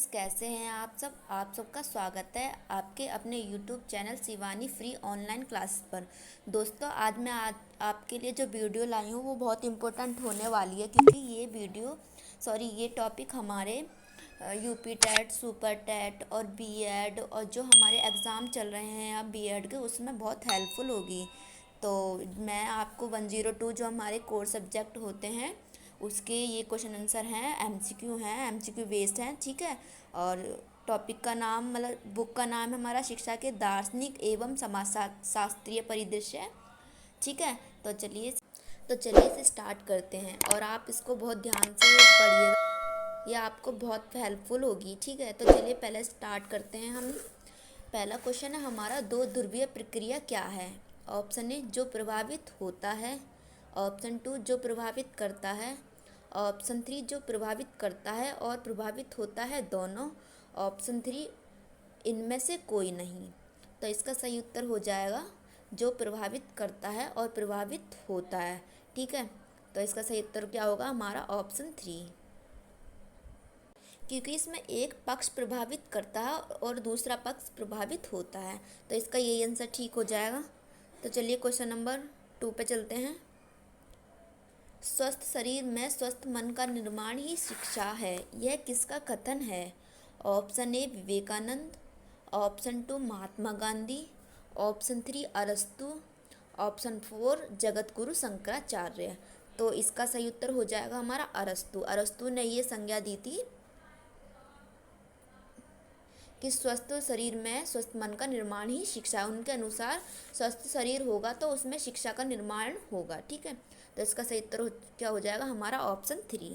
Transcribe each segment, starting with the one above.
कैसे हैं आप सबका स्वागत है आपके अपने YouTube channel Shivani free online class पर। दोस्तों, आज आपके लिए जो वीडियो लाई हूँ वो बहुत इम्पोर्टेंट होने वाली है, क्योंकि ये टॉपिक हमारे यूपी टेट, सुपर टेट और बीएड और जो हमारे एग्ज़ाम चल रहे हैं अब बीएड के, उसमें बहुत हेल्पफुल होगी। तो मैं आपको 102 जो हमारे कोर सब्जेक्ट होते हैं उसके ये क्वेश्चन आंसर हैं, एमसीक्यू बेस्ड हैं, ठीक है। और टॉपिक का नाम, मतलब बुक का नाम है हमारा शिक्षा के दार्शनिक एवं समाज शास्त्रीय परिदृश्य, ठीक है। तो चलिए इसे स्टार्ट करते हैं और आप इसको बहुत ध्यान से पढ़िएगा, ये आपको बहुत हेल्पफुल होगी, ठीक है। तो चलिए पहले स्टार्ट करते हैं हम। पहला क्वेश्चन है हमारा, दो ध्रुवीय प्रक्रिया क्या है? ऑप्शन ए जो प्रभावित होता है, ऑप्शन टू जो प्रभावित करता है, ऑप्शन थ्री जो प्रभावित करता है और प्रभावित होता है दोनों, ऑप्शन थ्री इनमें से कोई नहीं। तो इसका सही उत्तर हो जाएगा जो प्रभावित करता है और प्रभावित होता है, ठीक है। तो इसका सही उत्तर क्या होगा हमारा ऑप्शन थ्री, क्योंकि इसमें एक पक्ष प्रभावित करता है और दूसरा पक्ष प्रभावित होता है, तो इसका यही आंसर ठीक हो जाएगा। तो चलिए क्वेश्चन नंबर 2 पे चलते हैं। स्वस्थ शरीर में स्वस्थ मन का निर्माण ही शिक्षा है, यह किसका कथन है? Option A Vivekananda, option two Mahatma Gandhi, option three अरस्तु, ऑप्शन फोर जगत गुरु शंकराचार्य। तो इसका सही उत्तर हो जाएगा हमारा अरस्तु। अरस्तु ने ये संज्ञा दी थी कि स्वस्थ शरीर में स्वस्थ मन का निर्माण ही शिक्षा है। उनके अनुसार स्वस्थ शरीर होगा तो उसमें शिक्षा का निर्माण होगा, ठीक है। तो इसका सही उत्तर क्या हो जाएगा हमारा ऑप्शन थ्री।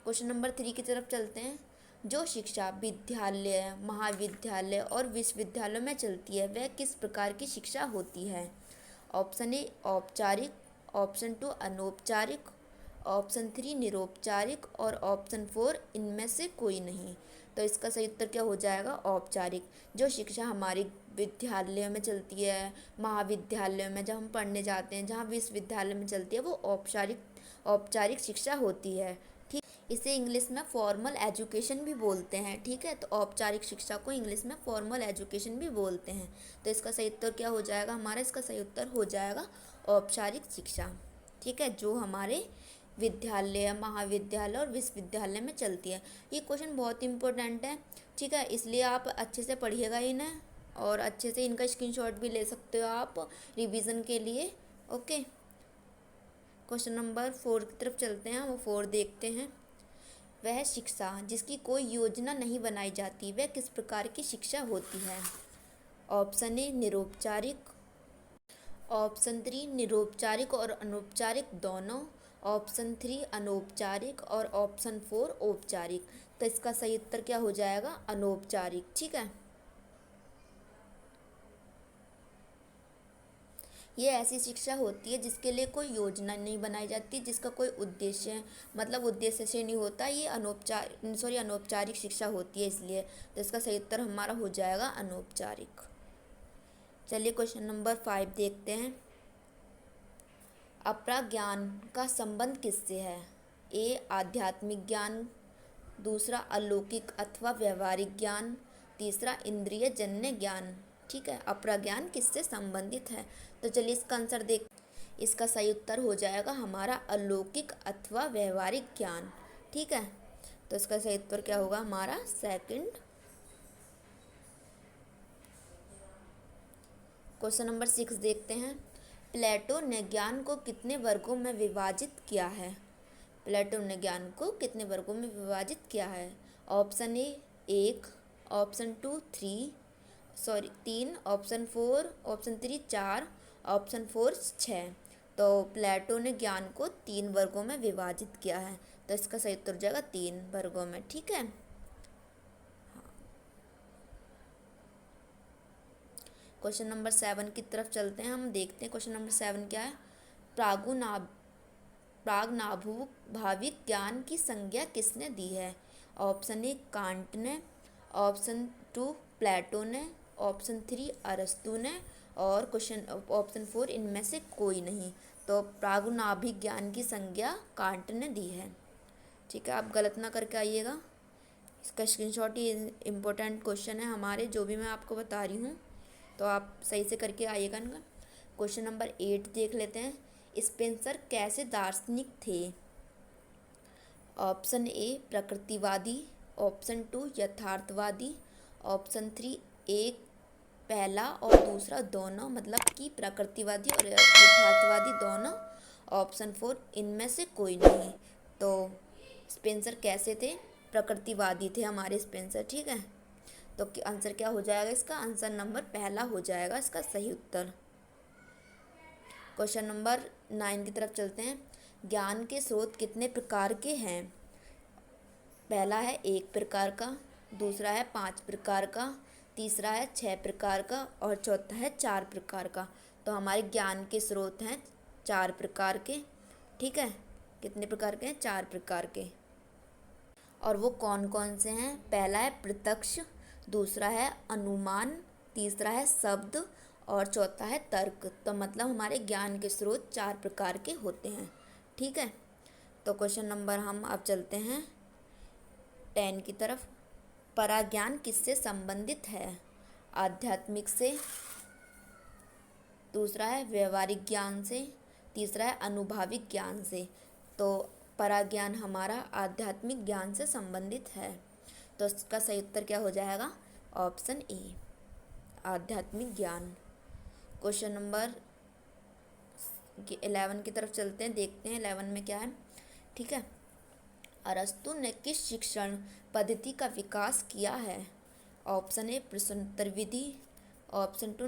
क्वेश्चन नंबर 3 की तरफ चलते हैं। जो शिक्षा विद्यालय, महाविद्यालय और विश्वविद्यालयों में चलती है वह किस प्रकार की शिक्षा होती है? ऑप्शन ए औपचारिक, ऑप्शन टू अनौपचारिक, ऑप्शन थ्री निरौपचारिक और ऑप्शन फोर इनमें से कोई नहीं। तो इसका सही उत्तर क्या हो जाएगा औपचारिक। जो शिक्षा हमारी विद्यालय में चलती है, महाविद्यालय में जब हम पढ़ने जाते हैं, जहाँ विश्वविद्यालय में चलती है, वो औपचारिक शिक्षा होती है, ठीक। इसे इंग्लिश में फॉर्मल एजुकेशन भी बोलते हैं, ठीक है। तो औपचारिक शिक्षा को इंग्लिश में फॉर्मल एजुकेशन भी बोलते हैं। तो इसका सही उत्तर क्या हो जाएगा हमारा? इसका सही उत्तर हो जाएगा औपचारिक शिक्षा, ठीक है, जो हमारे विद्यालय, महाविद्यालय और विश्वविद्यालय में चलती है। ये क्वेश्चन बहुत इंपॉर्टेंट है, ठीक है, इसलिए आप अच्छे से पढ़िएगा इन्हें और अच्छे से इनका स्क्रीनशॉट भी ले सकते हो आप रिवीजन के लिए, ओके। क्वेश्चन नंबर 4 की तरफ चलते हैं, वो 4 देखते हैं। वह शिक्षा जिसकी कोई योजना नहीं बनाई जाती वह किस प्रकार की शिक्षा होती है? ऑप्शन ए निरौपचारिक, ऑप्शन थ्री निरौपचारिक और अनौपचारिक दोनों, ऑप्शन थ्री अनौपचारिक और ऑप्शन फोर औपचारिक। तो इसका सही उत्तर क्या हो जाएगा? अनौपचारिक, ठीक है। ये ऐसी शिक्षा होती है जिसके लिए कोई योजना नहीं बनाई जाती, जिसका कोई उद्देश्य, मतलब उद्देश्य से नहीं होता, ये अनौपचारिक शिक्षा होती है इसलिए। तो इसका सही उत्तर हमारा हो जाएगा अनौपचारिक। चलिए क्वेश्चन नंबर 5 देखते हैं। अपरा ज्ञान का संबंध किससे है? ए आध्यात्मिक ज्ञान, दूसरा अलौकिक अथवा व्यवहारिक ज्ञान, तीसरा इंद्रिय जन्य ज्ञान, ठीक है। अपरा ज्ञान किससे संबंधित है? तो चलिए इसका आंसर देख। इसका सही उत्तर हो जाएगा हमारा अलौकिक अथवा व्यवहारिक ज्ञान, ठीक है। तो इसका सही उत्तर क्या होगा हमारा? सेकंड। क्वेश्चन नंबर 6 देखते हैं। प्लेटो ने ज्ञान को कितने वर्गों में विभाजित किया है? प्लेटो ने ज्ञान को कितने वर्गों में विभाजित किया है? Option A 1, option two 3, option 4, option 3 4, option 4 6। तो प्लेटो ने ज्ञान को 3 वर्गों में विभाजित किया है, तो इसका सही उत्तर हो जाएगा 3 वर्गों में, ठीक है। क्वेश्चन नंबर 7 की तरफ चलते हैं, हम देखते हैं क्वेश्चन नंबर 7 क्या है। प्रागनाभुभाविक ज्ञान की संज्ञा किसने दी है? ऑप्शन ए कांट ने, ऑप्शन टू प्लेटो ने, ऑप्शन 3 अरस्तु ने और ऑप्शन 4 इनमें से कोई नहीं। तो प्रागुनाभिक ज्ञान की संज्ञा कांट ने दी है। ठीक है, आप गलत ना करके आइएगा। इसका स्क्रीनशॉट ही इम्पोर्टेंट क्वेश्चन है हमारे, जो भी मैं आपको बता रही हूँ, तो आप सही से करके आइएगा इनका। क्वेश्चन नंबर 8 देख लेते हैं। स्पेंसर कैसे दार्शनिक थे? ऑप्शन ए प्रकृतिवादी, ऑप्शन 2 यथार्थवादी, ऑप्शन 3 एक पहला और दूसरा दोनों, मतलब कि प्रकृतिवादी और यथार्थवादी दोनों, ऑप्शन 4 इनमें से कोई नहीं। तो स्पेंसर कैसे थे? प्रकृतिवादी थे हमारे स्पेंसर। ठीक है, तो आंसर क्या हो जाएगा इसका? आंसर नंबर पहला हो जाएगा इसका सही उत्तर। क्वेश्चन नंबर 9 की तरफ चलते हैं। ज्ञान के स्रोत कितने प्रकार के हैं? पहला है 1 प्रकार का, दूसरा है 5 प्रकार का, तीसरा है 6 प्रकार का और चौथा है 4 प्रकार का। तो हमारे ज्ञान के स्रोत हैं 4 प्रकार के। ठीक है, कितने प्रकार के हैं? 4 प्रकार के। और वो कौन कौन से हैं? पहला है प्रत्यक्ष, दूसरा है अनुमान, तीसरा है शब्द और चौथा है तर्क। तो मतलब हमारे ज्ञान के स्रोत 4 प्रकार के होते हैं। ठीक है, तो क्वेश्चन नंबर हम अब चलते हैं 10 की तरफ। पराज्ञान किससे संबंधित है? आध्यात्मिक से, दूसरा है व्यवहारिक ज्ञान से, तीसरा है अनुभाविक ज्ञान से। तो पराज्ञान हमारा आध्यात्मिक ज्ञान से संबंधित है। तो इसका सही उत्तर क्या हो जाएगा? ऑप्शन ए आध्यात्मिक ज्ञान। क्वेश्चन नंबर 11 की तरफ चलते हैं, देखते हैं 11 में क्या है। ठीक है, अरस्तु ने किस शिक्षण पद्धति का विकास किया है? ऑप्शन ए प्रश्नोत्तर विधि, ऑप्शन 2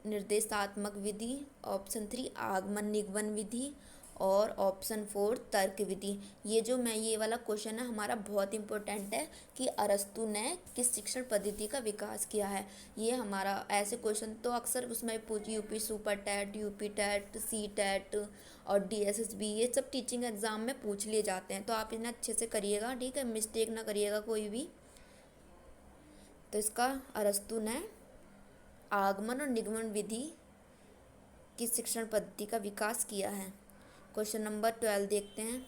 निर्देशात्मक विधि, ऑप्शन 3 आगमन निगमन विधि और ऑप्शन 4 तर्क विधि। ये वाला क्वेश्चन है हमारा, बहुत इंपॉर्टेंट है कि अरस्तु ने किस शिक्षण पद्धति का विकास किया है। ये हमारा ऐसे क्वेश्चन तो अक्सर उसमें UP super TET, UP TET, C TET और DSSB, ये सब टीचिंग एग्जाम में पूछ लिए जाते हैं। तो आप इन्हें अच्छे से करिएगा, ठीक है, मिस्टेक ना करिएगा कोई भी। तो इसका अरस्तु ने आगमन और निगमन विधि की शिक्षण पद्धति का विकास किया है। क्वेश्चन नंबर 12 देखते हैं।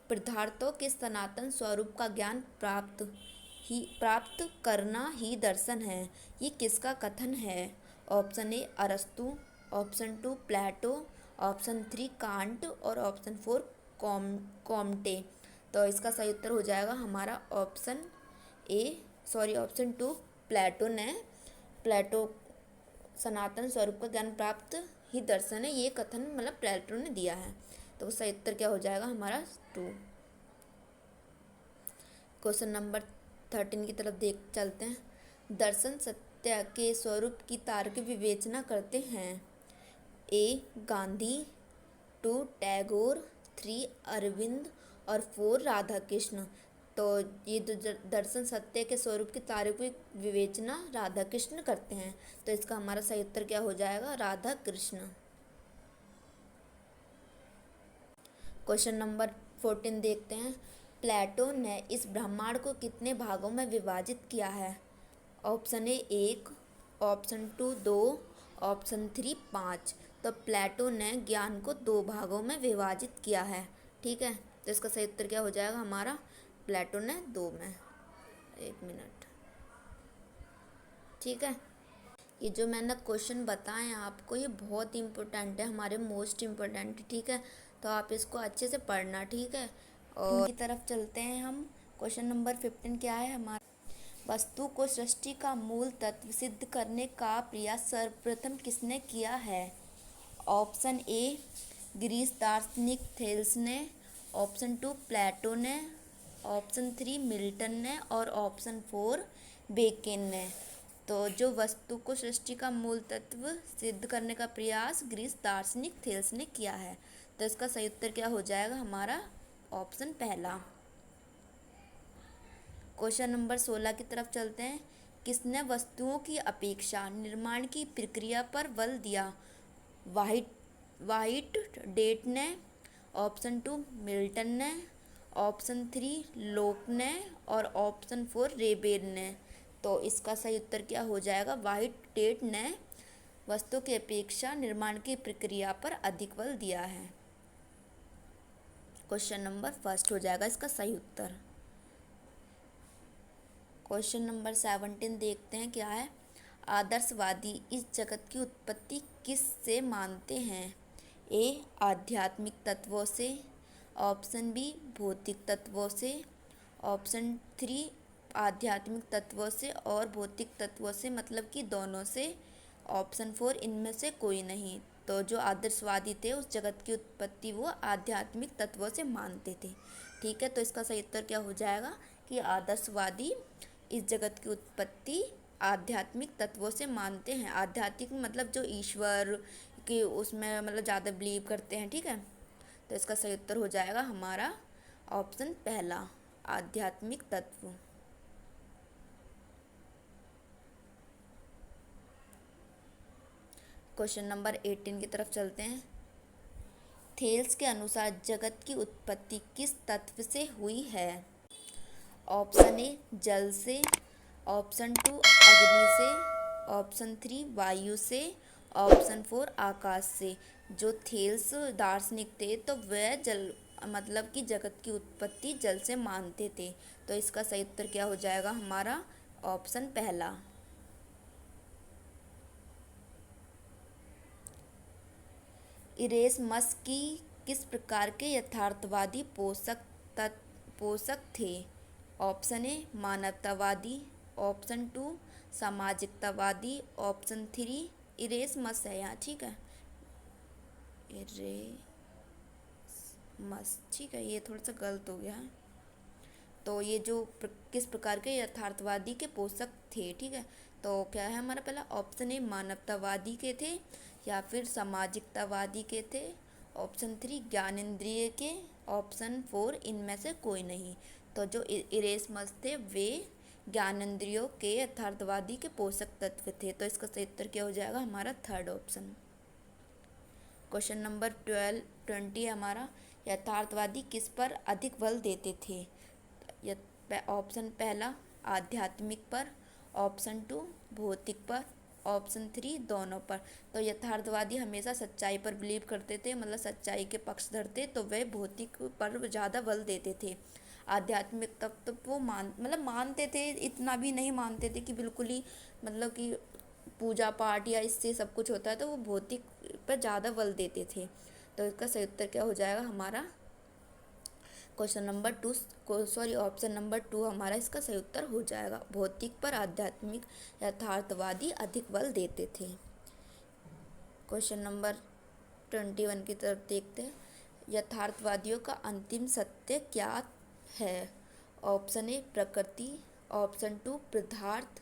पदार्थों के सनातन स्वरूप का ज्ञान प्राप्त करना ही दर्शन है, ये किसका कथन है? ऑप्शन ए अरस्तु, ऑप्शन 2 प्लेटो, ऑप्शन 3 कांट और ऑप्शन 4 कॉम्टे। तो इसका सही उत्तर हो जाएगा हमारा ऑप्शन 2 प्लेटो सनातन स्वरूप का ज्ञान प्राप्त ही दर्शन है, ये कथन मतलब प्लेटो ने दिया है। तो सही उत्तर क्या हो जाएगा हमारा? 2। क्वेश्चन नंबर 13 की तरफ चलते हैं। दर्शन सत्य के स्वरूप की तार्किक विवेचना करते हैं। ए गांधी, 2 टैगोर, 3 अरविंद और 4 राधा कृष्ण। तो ये दर्शन सत्य के स्वरूप की तार्किक विवेचना राधा कृष्ण करते हैं। तो इसका हमारा सही उत्तर क्या हो जाएगा? राधा कृष्ण। क्वेश्चन नंबर 14 देखते हैं। प्लेटो ने इस ब्रह्मांड को कितने भागों में विभाजित किया है? Option A 1, option 2 2, option 3 5। तो प्लेटो ने ज्ञान को 2 भागों में विभाजित किया है। ठीक है, तो इसका सही उत्तर क्या हो जाएगा हमारा? प्लेटो ने 2 में। 1 मिनट। ठीक है, ये जो मैंने क्वेश्चन बताए आपको, ये बहुत इम्पोर्टेंट है, हमारे मोस्ट इम्पोर्टेंट। ठीक है, तो आप इसको अच्छे से पढ़ना। ठीक है, और की तरफ चलते हैं हम। क्वेश्चन नंबर 15 क्या है हमारा? वस्तु को सृष्टि का मूल तत्व सिद्ध करने का प्रयास सर्वप्रथम किसने किया है? ऑप्शन ए ग्रीस दार्शनिक थेल्स ने, ऑप्शन 2 प्लेटो ने, ऑप्शन 3 मिल्टन ने और ऑप्शन 4 बेकेन ने। तो जो वस्तु को सृष्टि का मूल तत्व सिद्ध करने का प्रयास ग्रीस दार्शनिक थेल्स ने किया है। तो इसका सही उत्तर क्या हो जाएगा हमारा? ऑप्शन पहला। क्वेश्चन नंबर 16 की तरफ चलते हैं। किसने वस्तुओं की अपेक्षा निर्माण की प्रक्रिया पर बल दिया? वाइट डेट ने, ऑप्शन 2 मिल्टन ने, ऑप्शन 3 लोक ने और ऑप्शन 4 रेबेर ने। तो इसका सही उत्तर क्या हो जाएगा? वाइट डेट ने वस्तु की अपेक्षा निर्माण की प्रक्रिया पर अधिक बल दिया है। क्वेश्चन नंबर फर्स्ट हो जाएगा इसका सही उत्तर। क्वेश्चन नंबर 17 देखते हैं क्या है। आदर्शवादी इस जगत की उत्पत्ति किस से मानते हैं? ए आध्यात्मिक तत्वों से, ऑप्शन बी भौतिक तत्वों से, ऑप्शन 3 आध्यात्मिक तत्वों से और भौतिक तत्वों से मतलब कि दोनों से, ऑप्शन 4 इनमें से कोई नहीं। तो जो आदर्शवादी थे उस जगत की उत्पत्ति वो आध्यात्मिक तत्वों से मानते थे। ठीक है, तो इसका सही उत्तर क्या हो जाएगा कि आदर्शवादी इस जगत की उत्पत्ति आध्यात्मिक तत्वों से मानते हैं। आध्यात्मिक मतलब जो ईश्वर कि उसमें मतलब ज़्यादा बिलीव करते हैं। ठीक है, तो इसका सही उत्तर हो जाएगा हमारा ऑप्शन पहला, आध्यात्मिक तत्व। क्वेश्चन नंबर 18 की तरफ चलते हैं। थेल्स के अनुसार जगत की उत्पत्ति किस तत्व से हुई है? ऑप्शन ए जल से, ऑप्शन 2 अग्नि से, ऑप्शन 3 वायु से, ऑप्शन 4 आकाश से। जो थेल्स दार्शनिक थे तो वह जल मतलब कि जगत की उत्पत्ति जल से मानते थे। तो इसका सही उत्तर क्या हो जाएगा हमारा ऑप्शन पहला। इरेस्मस की किस प्रकार के यथार्थवादी पोषक थे? ऑप्शन ए मानवतावादी, ऑप्शन 2 सामाजिकतावादी, ऑप्शन 3 इरेस्मस है यहाँ। ठीक है, इरेस्मस ठीक है, ये थोड़ा सा गलत हो गया है। तो ये जो किस प्रकार के यथार्थवादी के पोषक थे। ठीक है, तो क्या है हमारा पहला ऑप्शन ए मानवतावादी के थे, या फिर सामाजिकतावादी के थे, ऑप्शन 3 ज्ञानेंद्रिय के, ऑप्शन 4 इनमें से कोई नहीं। तो जो इरेस्मस थे वे ज्ञानेंद्रियों के यथार्थवादी के पोषक तत्व थे। तो इसका सही उत्तर क्या हो जाएगा हमारा थर्ड ऑप्शन। क्वेश्चन नंबर 20 हमारा, यथार्थवादी किस पर अधिक बल देते थे? ऑप्शन पहला आध्यात्मिक पर, ऑप्शन 2 भौतिक पर, ऑप्शन 3 दोनों पर। तो यथार्थवादी हमेशा सच्चाई पर बिलीव करते थे, मतलब सच्चाई के पक्ष धरते, तो वे भौतिक पर ज़्यादा बल देते थे। आध्यात्मिक तक तो वो मानते थे, इतना भी नहीं मानते थे कि बिल्कुल ही मतलब कि पूजा पाठ या इससे सब कुछ होता है, तो वो भौतिक पर ज़्यादा बल देते थे। तो इसका सही उत्तर क्या हो जाएगा हमारा क्वेश्चन नंबर 2 ऑप्शन नंबर 2 हमारा इसका सही उत्तर हो जाएगा। भौतिक पर आध्यात्मिक यथार्थवादी अधिक बल देते थे। क्वेश्चन नंबर 21 की तरफ देखते हैं। यथार्थवादियों का अंतिम सत्य क्या है? ऑप्शन ए प्रकृति, ऑप्शन 2 पदार्थ,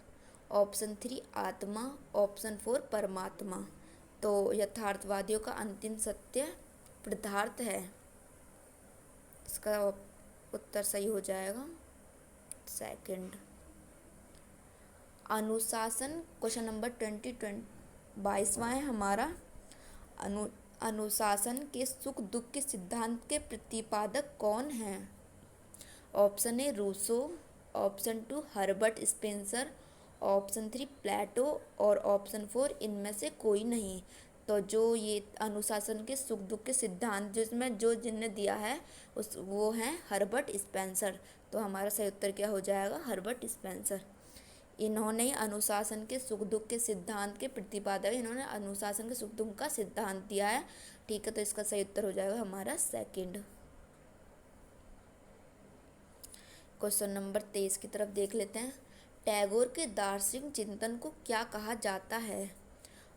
ऑप्शन 3 आत्मा, ऑप्शन 4 परमात्मा। तो यथार्थवादियों का अंतिम सत्य पदार्थ है। इसका उत्तर सही हो जाएगा सेकंड। अनुशासन क्वेश्चन नंबर 22वां है हमारा। अनुशासन के सुख दुख के सिद्धांत के प्रतिपादक कौन हैं? Option A Rousseau, option 2 Herbert Spencer, option 3 Plato और ऑप्शन 4 इनमें से कोई नहीं। तो जो ये अनुशासन के सुख दुख के सिद्धांत जिसमें जो जिनने दिया है वो हैं हर्बर्ट स्पेंसर। तो हमारा सही उत्तर क्या हो जाएगा हर्बर्ट स्पेंसर। इन्होंने अनुशासन के सुख दुख के सिद्धांत के प्रतिपादक, इन्होंने अनुशासन के सुख दुख का सिद्धांत दिया है। ठीक है, तो इसका सही उत्तर हो जाएगा हमारा सेकंड। क्वेश्चन नंबर 23 की तरफ देख लेते हैं। टैगोर के दार्शनिक चिंतन को क्या कहा जाता है?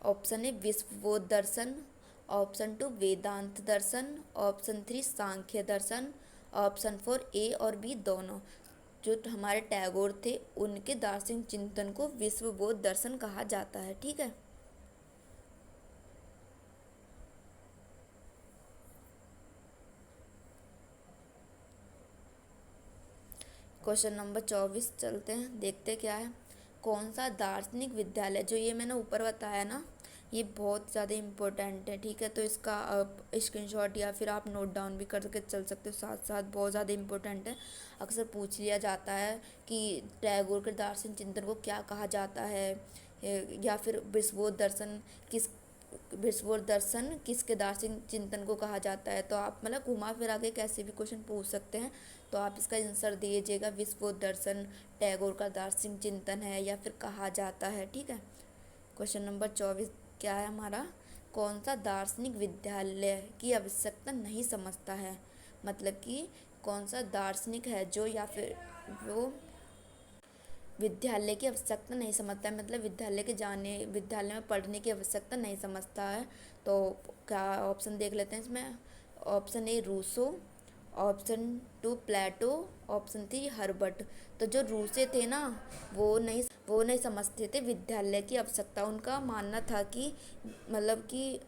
ऑप्शन ए विश्वबोध दर्शन, ऑप्शन 2 वेदांत दर्शन, ऑप्शन 3 सांख्य दर्शन, ऑप्शन 4 ए और बी दोनों। जो हमारे टैगोर थे उनके दार्शनिक चिंतन को विश्वबोध दर्शन कहा जाता है। ठीक है, क्वेश्चन नंबर 24 चलते हैं, देखते क्या है। कौन सा दार्शनिक विद्यालय, जो ये मैंने ऊपर बताया ना, ये बहुत ज़्यादा इम्पोर्टेंट है। ठीक है, तो इसका आप स्क्रीनशॉट या फिर आप नोट डाउन भी करके चल सकते हो, साथ साथ बहुत ज़्यादा इम्पोर्टेंट है। अक्सर पूछ लिया जाता है कि टैगोर के दार्शनिक चिंतन को क्या कहा जाता है, या फिर विश्वबोध दर्शन किस विश्व दर्शन किसके दार्शनिक चिंतन को कहा जाता है। तो आप मतलब घुमा फिरा के कैसे भी क्वेश्चन पूछ सकते हैं, तो आप इसका आंसर दीजिएगा विश्व दर्शन टैगोर का दार्शनिक चिंतन है या फिर कहा जाता है। ठीक है। क्वेश्चन नंबर 24 क्या है हमारा, कौन सा दार्शनिक विद्यालय की आवश्यकता नहीं समझता है। मतलब कि कौन सा दार्शनिक है जो या फिर वो विद्यालय की आवश्यकता नहीं समझता है, मतलब विद्यालय में पढ़ने की आवश्यकता नहीं समझता है। तो क्या ऑप्शन देख लेते हैं इसमें। Option A Rousseau, option 2 Plato, option 3 Herbert. तो जो रूसे थे ना, वो नहीं समझते थे विद्यालय की आवश्यकता। उनका मानना था कि मतलब कि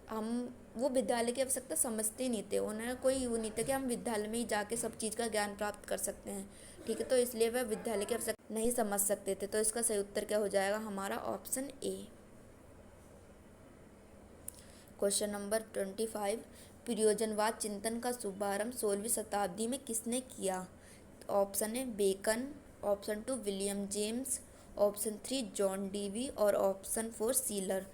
वो विद्यालय की आवश्यकता समझते ही नहीं थे। उन्हें कोई वो नहीं था कि हम विद्यालय में ही जाके सब चीज़ का ज्ञान प्राप्त कर सकते हैं। ठीक है, तो इसलिए वह विद्यालय की आवश्यकता नहीं समझ सकते थे। तो इसका सही उत्तर क्या हो जाएगा हमारा ऑप्शन ए। क्वेश्चन नंबर 25, प्रयोजनवाद चिंतन का शुभारंभ 16वीं शताब्दी में किसने किया। Option A Bacon, option 2 William James, option 3 John Dewey और ऑप्शन 4 सीलर।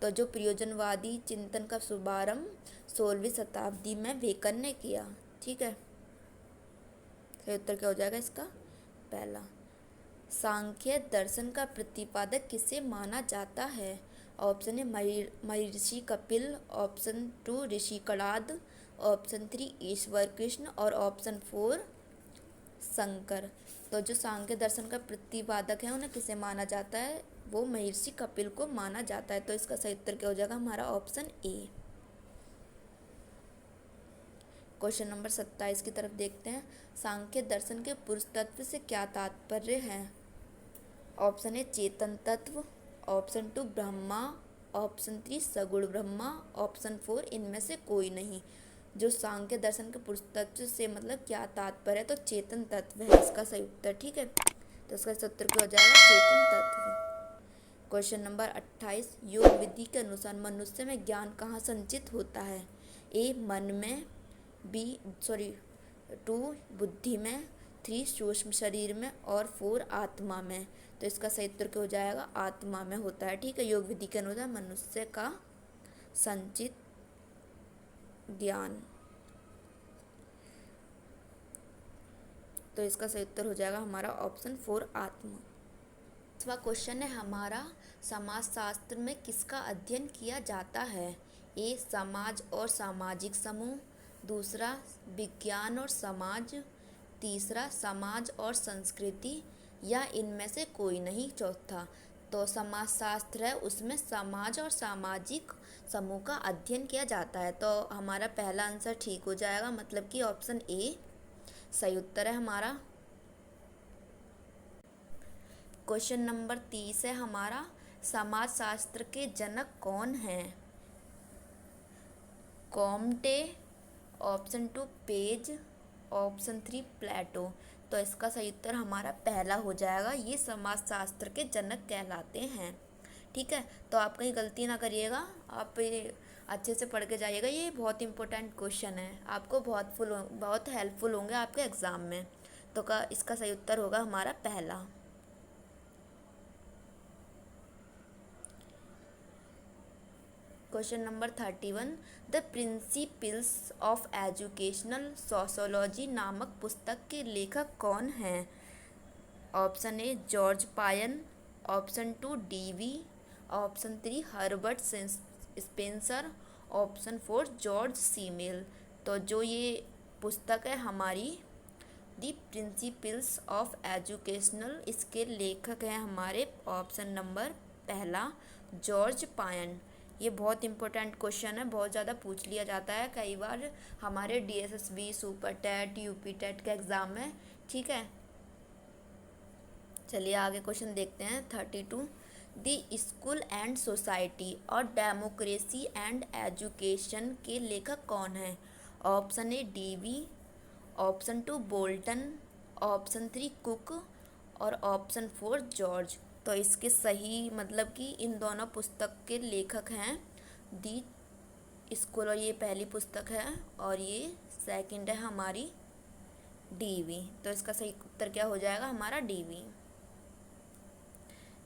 तो जो प्रयोजनवादी चिंतन का शुभारंभ 16वीं शताब्दी में बेकन ने किया। ठीक है, सही उत्तर क्या हो जाएगा इसका पहला। सांख्य दर्शन का प्रतिपादक किसे माना जाता है। ऑप्शन ए महर्षि कपिल, ऑप्शन 2 ऋषि कणाद, ऑप्शन 3 ईश्वर कृष्ण और ऑप्शन 4 शंकर। तो जो सांख्य दर्शन का प्रतिपादक है उन्हें किसे माना जाता है, वो महर्षि कपिल को माना जाता है। तो इसका सही उत्तर क्या हो जाएगा हमारा ऑप्शन ए। क्वेश्चन नंबर 27 की तरफ देखते हैं। सांख्य दर्शन के पुरुष तत्व से क्या तात्पर्य है। ऑप्शन ए चेतन तत्व, ऑप्शन 2 ब्रह्मा, ऑप्शन 3 सगुण ब्रह्मा, ऑप्शन 4 इनमें से कोई नहीं। जो सांख्य दर्शन के पुरुष तत्व से मतलब क्या तात्पर्य है, तो चेतन तत्व है इसका सही उत्तर। ठीक है, तो इसका सही उत्तर क्या हो जाएगा चेतन तत्व। क्वेश्चन नंबर 28, योग विधि के अनुसार मनुष्य में ज्ञान कहाँ संचित होता है। ए मन में, 2 बुद्धि में, 3 सूक्ष्म शरीर में और 4 आत्मा में। तो इसका सही उत्तर क्या हो जाएगा आत्मा में होता है। ठीक है, योग विधि के अनुसार मनुष्य का संचित ज्ञान। तो इसका सही उत्तर हो जाएगा हमारा ऑप्शन 4 आत्मा। इसका क्वेश्चन है हमारा, समाजशास्त्र में किसका अध्ययन किया जाता है। ए समाज और सामाजिक समूह, दूसरा विज्ञान और समाज, तीसरा समाज और संस्कृति या इनमें से कोई नहीं चौथा। तो समाजशास्त्र है उसमें समाज और सामाजिक समूह का अध्ययन किया जाता है। तो हमारा पहला आंसर ठीक हो जाएगा, मतलब कि ऑप्शन ए सही उत्तर है हमारा। क्वेश्चन नंबर 30 है हमारा, समाजशास्त्र के जनक कौन हैं। कॉम्टे, ऑप्शन 2 पेज, ऑप्शन 3 प्लेटो। तो इसका सही उत्तर हमारा पहला हो जाएगा, ये समाजशास्त्र के जनक कहलाते हैं। ठीक है, तो आप कहीं गलती ना करिएगा, आप ये अच्छे से पढ़ के जाइएगा। ये बहुत इंपॉर्टेंट क्वेश्चन है, आपको बहुत हेल्पफुल होंगे आपके एग्ज़ाम में। तो इसका सही उत्तर होगा हमारा पहला। Question number 31, the principles of educational sociology नामक पुस्तक के लेखक कौन हैं। Option A George Payne, option 2 Dewey, option 3 Herbert Spencer, option 4 George Simmel. तो जो ये पुस्तक है हमारी द प्रिंसिपल्स ऑफ एजुकेशनल, इसके लेखक हैं हमारे ऑप्शन नंबर पहला जॉर्ज पायन। ये बहुत इंपॉर्टेंट क्वेश्चन है, बहुत ज़्यादा पूछ लिया जाता है कई बार हमारे DSSB, super TET, UP TET के एग्ज़ाम में। ठीक है, चलिए आगे क्वेश्चन देखते हैं 32, द स्कूल एंड सोसाइटी और डेमोक्रेसी एंड एजुकेशन के लेखक कौन हैं। Option A Dewey, option 2 Bolton, option 3 Cook और ऑप्शन 4 जॉर्ज। तो इसके सही मतलब कि इन दोनों पुस्तक के लेखक हैं दी स्कूल, और ये पहली पुस्तक है और ये सेकंड है हमारी डीवी। तो इसका सही उत्तर क्या हो जाएगा हमारा Dewey.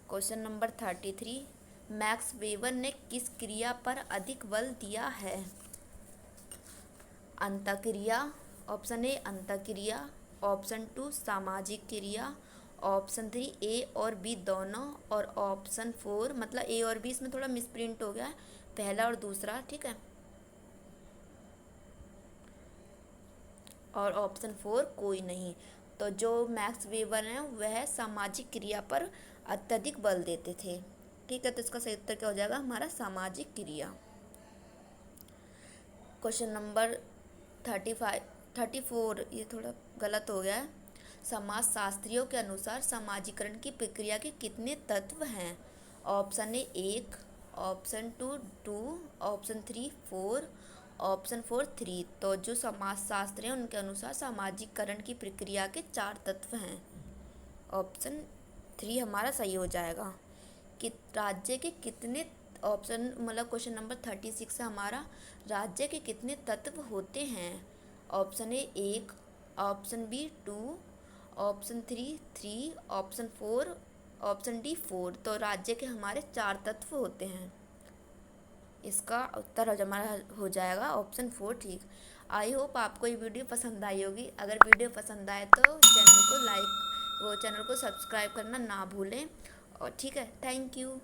Question number 33, Max Weber ने किस क्रिया पर अधिक बल दिया है? अंतःक्रिया। ऑप्शन ए अंतःक्रिया, ऑप्शन 2 सामाजिक क्रिया, ऑप्शन 3 ए और बी दोनों, और ऑप्शन 4 मतलब ए और बी इसमें थोड़ा मिसप्रिंट हो गया है, पहला और दूसरा, ठीक है, और ऑप्शन 4 कोई नहीं। तो जो मैक्स वेबर हैं वह सामाजिक क्रिया पर अत्यधिक बल देते थे, ठीक है। तो इसका सही उत्तर क्या हो जाएगा हमारा? सामाजिक क्रिया। क्वेश्चन नंबर 34, ये थोड़ा गलत हो गया है। समाजशास्त्रियों के अनुसार समाजीकरण की प्रक्रिया के कितने तत्व हैं? Option A 1, option 2 2, option 3 4, option 4 3। तो जो समाजशास्त्री हैं उनके अनुसार सामाजिकरण की प्रक्रिया के 4 तत्व हैं। ऑप्शन 3 हमारा सही हो जाएगा। कि राज्य के कितने, ऑप्शन मतलब क्वेश्चन नंबर 36 से हमारा, राज्य के कितने तत्व होते हैं? Option A 1, option B 2, option 3 3, option 4, option D 4। तो राज्य के हमारे 4 तत्व होते हैं। इसका उत्तर हमारा हो जाएगा ऑप्शन 4, ठीक। आई होप आपको ये वीडियो पसंद आई होगी। अगर वीडियो पसंद आए तो चैनल को सब्सक्राइब करना ना भूलें। और ठीक है, थैंक यू।